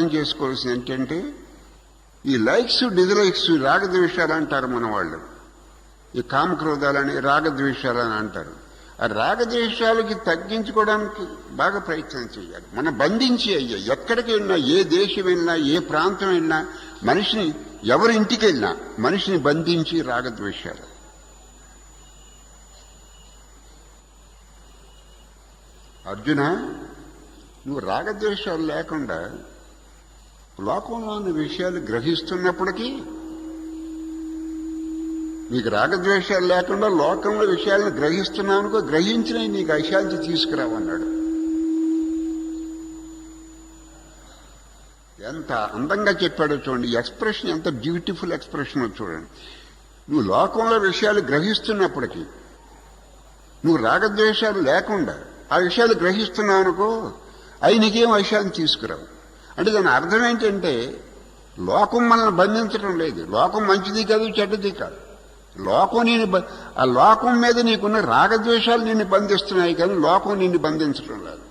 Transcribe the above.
అర్థం చేసుకోవాల్సింది ఏంటంటే ఈ లైక్స్ డిజ్లైక్స్ రాగద్వేషాలు అంటారు మన వాళ్ళు. ఈ కామక్రోధాలని రాగద్వేషాలని అంటారు. ఆ రాగద్వేషాలకి తగ్గించుకోవడానికి బాగా ప్రయత్నం చేయాలి. మనం బంధించి అయ్యా ఎక్కడికి వెళ్ళినా, ఏ దేశం వెళ్ళినా, ఏ ప్రాంతం వెళ్ళినా, మనిషిని ఎవరి ఇంటికి వెళ్ళినా మనిషిని బంధించి రాగద్వేషాలు. అర్జున, నువ్వు రాగద్వేషాలు లేకుండా లోకంలోని విషయాలు గ్రహిస్తున్నప్పటికీ, నీకు రాగద్వేషాలు లేకుండా లోకంలో విషయాలను గ్రహిస్తున్నావునుకో, గ్రహించినవి నీకు అశాంతి తీసుకురావన్నాడు. ఎంత అందంగా చెప్పాడో చూడండి. ఎక్స్ప్రెషన్ ఎంత బ్యూటిఫుల్ ఎక్స్ప్రెషన్ చూడండి. నువ్వు లోకంలో విషయాలు గ్రహిస్తున్నప్పటికీ, నువ్వు రాగద్వేషాలు లేకుండా ఆ విషయాలు గ్రహిస్తున్నావు అనుకో, అవి నీకేం విషయాన్ని తీసుకురావు. అంటే దాని అర్థం ఏంటంటే లోకం మనల్ని బంధించడం లేదు. లోకం మంచిది కాదు, చెడ్డది కాదు. లోకం ఆ లోకం మీద నీకున్న రాగద్వేషాలు నిన్ను బంధిస్తున్నాయి, కానీ లోకం నిన్ను బంధించడం లేదు.